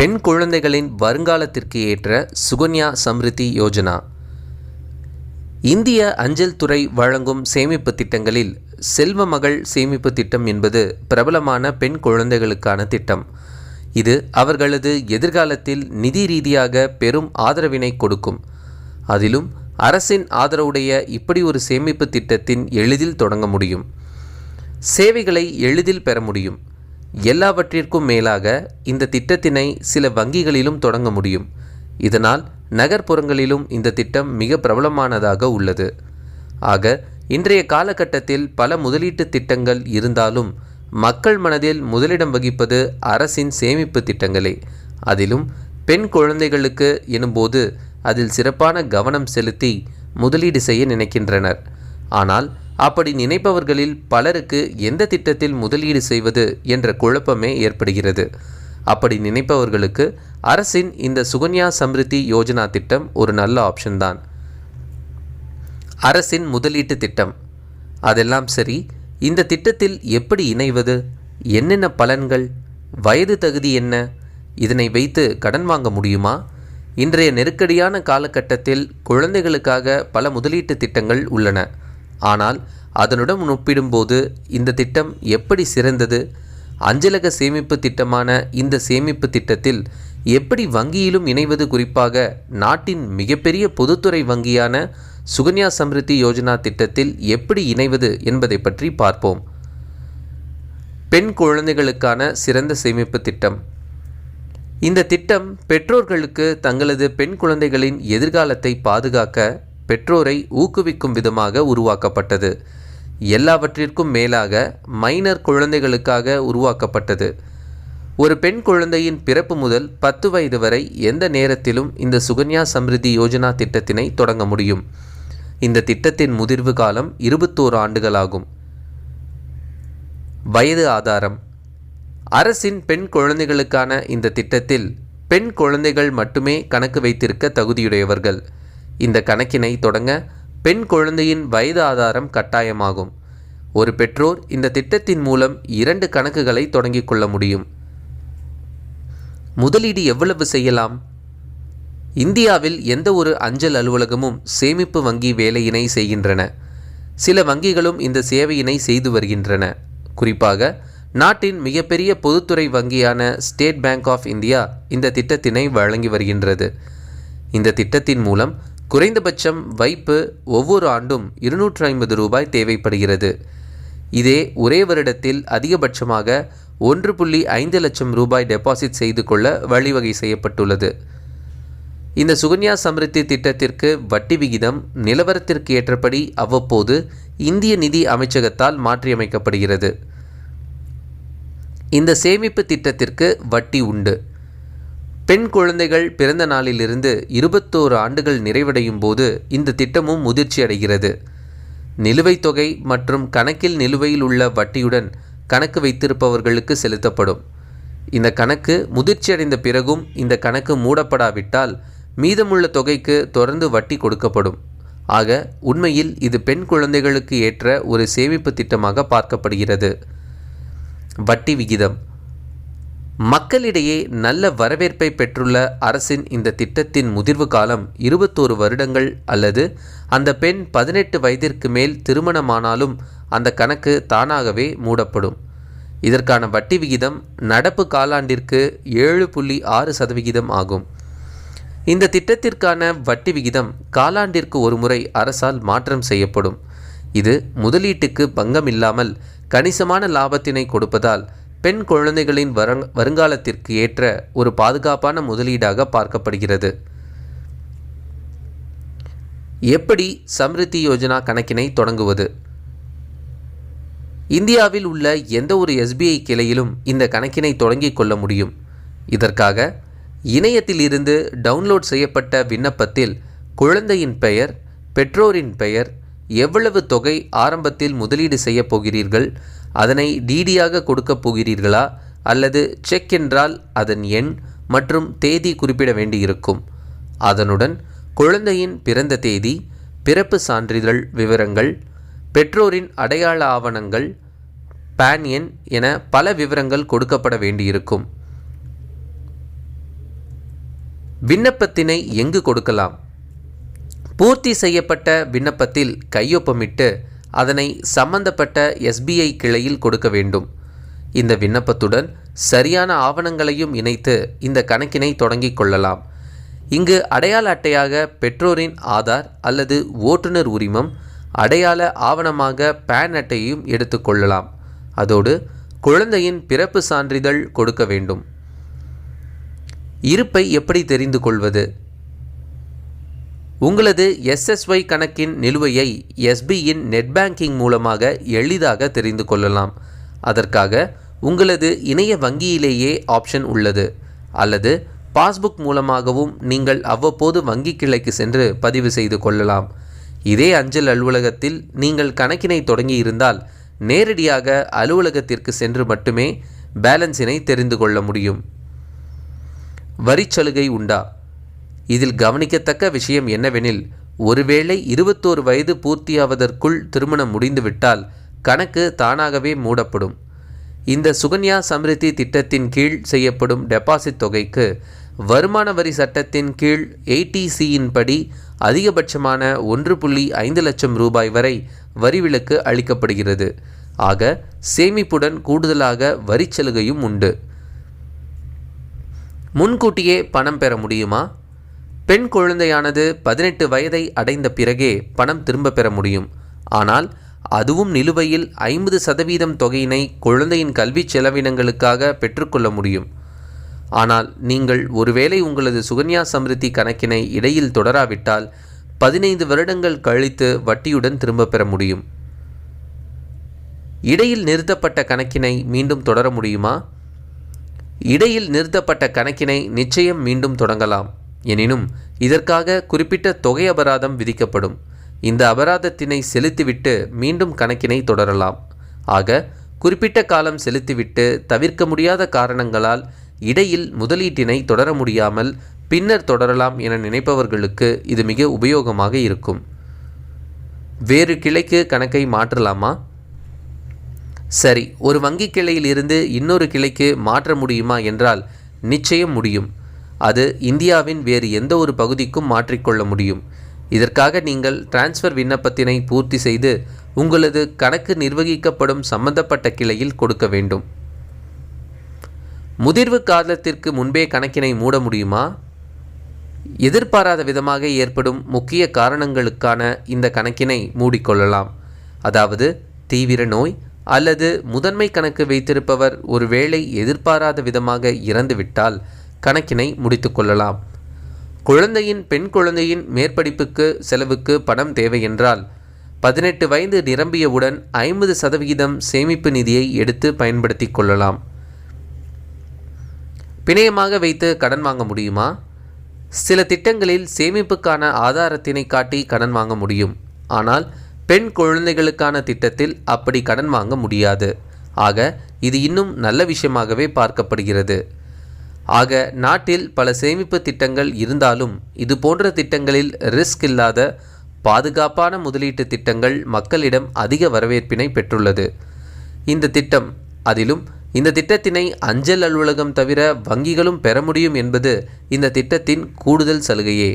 பெண் குழந்தைகளின் வருங்காலத்திற்கு ஏற்ற சுகன்யா சம்ரிதி யோஜனா. இந்திய அஞ்சல் துறை வழங்கும் சேமிப்பு திட்டங்களில் செல்வ மகள் சேமிப்பு திட்டம் என்பது பிரபலமான பெண் குழந்தைகளுக்கான திட்டம். இது அவர்களது எதிர்காலத்தில் நிதி ரீதியாக பெரும் ஆதரவினை கொடுக்கும். அதிலும் அரசின் ஆதரவுடைய இப்படி ஒரு சேமிப்பு திட்டத்தின் எளிதில் தொடங்க முடியும். சேவைகளை எளிதில் பெற முடியும். எல்லாவற்றிற்கும் மேலாக இந்த திட்டத்தினை சில வங்கிகளிலும் தொடங்க முடியும். இதனால் நகர்ப்புறங்களிலும் இந்த திட்டம் மிக பிரபலமானதாக உள்ளது. ஆக இன்றைய காலகட்டத்தில் பல முதலீட்டு திட்டங்கள் இருந்தாலும் மக்கள் மனதில் முதலிடம் வகிப்பது அரசின் சேமிப்பு திட்டங்களே. அதிலும் பெண் குழந்தைகளுக்கு எனும்போது அதில் சிறப்பான கவனம் செலுத்தி முதலீடு செய்ய நினைக்கின்றனர். ஆனால் அப்படி நினைப்பவர்களில் பலருக்கு எந்த திட்டத்தில் முதலீடு செய்வது என்ற குழப்பமே ஏற்படுகிறது. அப்படி நினைப்பவர்களுக்கு அரசின் இந்த சுகன்யா சம்ரிதி யோஜனா திட்டம் ஒரு நல்ல ஆப்ஷன் தான். அரசின் முதலீட்டு திட்டம் அதெல்லாம் சரி, இந்த திட்டத்தில் எப்படி இணைவது, என்னென்ன பலன்கள், வயது தகுதி என்ன, இதனை வைத்து கடன் வாங்க முடியுமா? இன்றைய நெருக்கடியான காலகட்டத்தில் குழந்தைகளுக்காக பல முதலீட்டு திட்டங்கள் உள்ளன. ஆனால் அதனுடன் ஒப்பிடும்போது இந்த திட்டம் எப்படி சிறந்தது? அஞ்சலக சேமிப்பு திட்டமான இந்த சேமிப்பு திட்டத்தில் எப்படி வங்கியிலும் இணைவது, குறிப்பாக நாட்டின் மிகப்பெரிய பொதுத்துறை வங்கியான சுகன்யா சம்ரிதி யோஜனா திட்டத்தில் எப்படி இணைவது என்பதை பற்றி பார்ப்போம். பெண் குழந்தைகளுக்கான சிறந்த சேமிப்பு திட்டம். இந்த திட்டம் பெற்றோர்களுக்கு தங்களது பெண் குழந்தைகளின் எதிர்காலத்தை பாதுகாக்க பெற்றோரை ஊக்குவிக்கும் விதமாக உருவாக்கப்பட்டது. எல்லாவற்றிற்கும் மேலாக மைனர் குழந்தைகளுக்காக உருவாக்கப்பட்டது. ஒரு பெண் குழந்தையின் பிறப்பு முதல் 10 வயது வரை எந்த நேரத்திலும் இந்த சுகன்யா சம்ரிதி யோஜனா திட்டத்தினை தொடங்க முடியும். இந்த திட்டத்தின் முதிர்வு காலம் 21 ஆண்டுகளாகும். வயது ஆதாரம். அரசின் பெண் குழந்தைகளுக்கான இந்த திட்டத்தில் பெண் குழந்தைகள் மட்டுமே கணக்கு வைத்திருக்க தகுதியுடையவர்கள். இந்த கணக்கினை தொடங்க பெண் குழந்தையின் வயது ஆதாரம் கட்டாயமாகும். ஒரு பெற்றோர் இந்த திட்டத்தின் மூலம் 2 கணக்குகளை தொடங்கிக் கொள்ள முடியும். முதலீடு எவ்வளவு செய்யலாம்? இந்தியாவில் எந்த ஒரு அஞ்சல் அலுவலகமும் சேமிப்பு வங்கி வேலையினை செய்கின்றன. சில வங்கிகளும் இந்த சேவையினை செய்து வருகின்றன. குறிப்பாக நாட்டின் மிகப்பெரிய பொதுத்துறை வங்கியான ஸ்டேட் பேங்க் ஆஃப் இந்தியா இந்த திட்டத்தினை வழங்கி வருகின்றது. இந்த திட்டத்தின் மூலம் குறைந்தபட்சம் வைப்பு ஒவ்வொரு ஆண்டும் 250 ரூபாய் தேவைப்படுகிறது. இதே ஒரே வருடத்தில் அதிகபட்சமாக 1.5 லட்சம் ரூபாய் டெபாசிட் செய்து கொள்ள வழிவகை செய்யப்பட்டுள்ளது. இந்த சுகன்யா சம்ரிதி திட்டத்திற்கு வட்டி விகிதம் நிலவரத்திற்கு ஏற்றபடி அவ்வப்போது இந்திய நிதி அமைச்சகத்தால் மாற்றியமைக்கப்படுகிறது. இந்த சேமிப்பு திட்டத்திற்கு வட்டி உண்டு. பெண் குழந்தைகள் பிறந்த நாளிலிருந்து 21 ஆண்டுகள் நிறைவடையும் போது இந்த திட்டமும் முதிர்ச்சி அடைகிறது. நிலுவைத் தொகை மற்றும் கணக்கில் நிலுவையில் உள்ள வட்டியுடன் கணக்கு வைத்திருப்பவர்களுக்கு செலுத்தப்படும். இந்த கணக்கு முதிர்ச்சி அடைந்த பிறகும் இந்த கணக்கு மூடப்படாவிட்டால் மீதமுள்ள தொகைக்கு தொடர்ந்து வட்டி கொடுக்கப்படும். ஆக உண்மையில் இது பெண் குழந்தைகளுக்கு ஏற்ற ஒரு சேமிப்பு திட்டமாக பார்க்கப்படுகிறது. வட்டி விகிதம். மக்களிடையே நல்ல வரவேற்பை பெற்றுள்ள அரசின் இந்த திட்டத்தின் முதிர்வு காலம் 21 வருடங்கள் அல்லது அந்த பெண் 18 வயதிற்கு மேல் திருமணமானாலும் அந்த கணக்கு தானாகவே மூடப்படும். இதற்கான வட்டி விகிதம் நடப்பு காலாண்டிற்கு 7.6% ஆகும். இந்த திட்டத்திற்கான வட்டி விகிதம் காலாண்டிற்கு ஒரு முறை அரசால் மாற்றம் செய்யப்படும். இது முதலீட்டுக்கு பங்கமில்லாமல் கணிசமான லாபத்தினை கொடுப்பதால் பெண் குழந்தைகளின் வருங்காலத்திற்கு ஏற்ற ஒரு பாதுகாப்பான முதலீடாக பார்க்கப்படுகிறது. எப்படி சம்ரிதி யோஜனா கணக்கினை தொடங்குவது? இந்தியாவில் உள்ள எந்த ஒரு SBI கிளையிலும் இந்த கணக்கினை தொடங்கிக் கொள்ள முடியும். இதற்காக இணையத்தில் இருந்து டவுன்லோட் செய்யப்பட்ட விண்ணப்பத்தில் குழந்தையின் பெயர், பெற்றோரின் பெயர், எவ்வளவு தொகை ஆரம்பத்தில் முதலீடு செய்ய போகிறீர்கள், அதனை டிடியாக கொடுக்கப் போகிறீர்களா அல்லது செக் என்றால் அதன் எண் மற்றும் தேதி குறிப்பிட வேண்டியிருக்கும். அதனுடன் குழந்தையின் பிறந்த தேதி, பிறப்பு சான்றிதழ் விவரங்கள், பெற்றோரின் அடையாள ஆவணங்கள், பான் எண் என பல விவரங்கள் கொடுக்கப்பட வேண்டியிருக்கும். விண்ணப்பத்தினை எங்கு கொடுக்கலாம்? பூர்த்தி செய்யப்பட்ட விண்ணப்பத்தில் கையொப்பமிட்டு அதனை சம்பந்தப்பட்ட SBI கிளையில் கொடுக்க வேண்டும். இந்த விண்ணப்பத்துடன் சரியான ஆவணங்களையும் இணைத்து இந்த கணக்கினை தொடங்கிக் கொள்ளலாம். இங்கு அடையாள அட்டையாக பெற்றோரின் ஆதார் அல்லது ஓட்டுநர் உரிமம், அடையாள ஆவணமாக PAN அட்டையையும் எடுத்துக்கொள்ளலாம். அதோடு குழந்தையின் பிறப்பு சான்றிதழ் கொடுக்க வேண்டும். இருப்பை எப்படி தெரிந்து கொள்வது? உங்களது SSY கணக்கின் நிலுவையை SBயின் நெட் பேங்கிங் மூலமாக எளிதாக தெரிந்து கொள்ளலாம். அதற்காக உங்களது இணைய வங்கியிலேயே ஆப்ஷன் உள்ளது. அல்லது பாஸ்புக் மூலமாகவும் நீங்கள் அவ்வப்போது வங்கி கிளைக்கு சென்று பதிவு செய்து கொள்ளலாம். இதே அஞ்சல் அலுவலகத்தில் நீங்கள் கணக்கினை தொடங்கி இருந்தால் நேரடியாக அலுவலகத்திற்கு சென்று மட்டுமே பேலன்ஸினை தெரிந்து கொள்ள முடியும். வரிச்சலுகை உண்டா? இதில் கவனிக்கத்தக்க விஷயம் என்னவெனில், ஒருவேளை 21 வயது பூர்த்தியாவதற்குள் திருமணம் முடிந்துவிட்டால் கணக்கு தானாகவே மூடப்படும். இந்த சுகன்யா சம்ரித்தி திட்டத்தின் கீழ் செய்யப்படும் டெபாசிட் தொகைக்கு வருமான வரி சட்டத்தின் கீழ் ATCயின் படி அதிகபட்சமான 1.5 லட்சம் ரூபாய் வரை வரி விலக்கு அளிக்கப்படுகிறது. ஆக சேமிப்புடன் கூடுதலாக வரிச்சலுகையும் உண்டு. முன்கூட்டியே பணம் பெற முடியுமா? பெண் குழந்தையானது 18 வயதை அடைந்த பிறகே பணம் திரும்ப பெற முடியும். ஆனால் அதுவும் நிலுவையில் 50% தொகையினை குழந்தையின் கல்வி செலவினங்களுக்காக பெற்றுக்கொள்ள முடியும். ஆனால் நீங்கள் ஒருவேளை உங்களது சுகன்யா சம்ரித்தி கணக்கினை இடையில் தொடராவிட்டால் 15 வருடங்கள் கழித்து வட்டியுடன் திரும்ப பெற முடியும். இடையில் நிறுத்தப்பட்ட கணக்கினை மீண்டும் தொடர முடியுமா? இடையில் நிறுத்தப்பட்ட கணக்கினை நிச்சயம் மீண்டும் தொடங்கலாம். எனினும் இதற்காக குறிப்பிட்ட தொகை அபராதம் விதிக்கப்படும். இந்த அபராதத்தினை செலுத்திவிட்டு மீண்டும் கணக்கினை தொடரலாம். ஆக குறிப்பிட்ட காலம் செலுத்திவிட்டு தவிர்க்க முடியாத காரணங்களால் இடையில் முதலீட்டினை தொடர முடியாமல் பின்னர் தொடரலாம் என நினைப்பவர்களுக்கு இது மிக உபயோகமாக இருக்கும். வேறு கிளைக்கு கணக்கை மாற்றலாமா? சரி, ஒரு வங்கி கிளையில் இருந்து இன்னொரு கிளைக்கு மாற்ற முடியுமா என்றால் நிச்சயம் முடியும். அது இந்தியாவின் வேறு எந்த ஒரு பகுதிக்கும் மாற்றிக்கொள்ள முடியும். இதற்காக நீங்கள் டிரான்ஸ்ஃபர் விண்ணப்பத்தினை பூர்த்தி செய்து உங்களது கணக்கு நிர்வகிக்கப்படும் சம்பந்தப்பட்ட கிளையில் கொடுக்க வேண்டும். முதிர்வு காலத்திற்கு முன்பே கணக்கினை மூட முடியுமா? எதிர்பாராத விதமாக ஏற்படும் முக்கிய காரணங்களுக்கான இந்த கணக்கினை மூடிக்கொள்ளலாம். அதாவது தீவிர நோய் அல்லது முதன்மை கணக்கு வைத்திருப்பவர் ஒருவேளை எதிர்பாராத விதமாக இறந்துவிட்டால் கணக்கினை முடித்து கொள்ளலாம். குழந்தையின் பெண் குழந்தையின் மேற்படிப்புக்கு செலவுக்கு பணம் தேவை என்றால் 18 வயது நிரம்பியவுடன் 50% சேமிப்பு நிதியை எடுத்து பயன்படுத்தி கொள்ளலாம். பிணையமாக வைத்து கடன் வாங்க முடியுமா? சில திட்டங்களில் சேமிப்புக்கான ஆதாரத்தினை காட்டி கடன் வாங்க முடியும். ஆனால் பெண் குழந்தைகளுக்கான திட்டத்தில் அப்படி கடன் வாங்க முடியாது. ஆக இது இன்னும் நல்ல விஷயமாகவே பார்க்கப்படுகிறது. ஆக நாட்டில் பல சேமிப்பு திட்டங்கள் இருந்தாலும் இது போன்ற திட்டங்களில் ரிஸ்க் இல்லாத பாதுகாப்பான முதலீட்டு திட்டங்கள் மக்களிடம் அதிக வரவேற்பினை பெற்றுள்ளது. இந்த திட்டத்தினை அஞ்சல் அலுவலகம் தவிர வங்கிகளும் பெற முடியும் என்பது இந்த திட்டத்தின் கூடுதல் சலுகையே.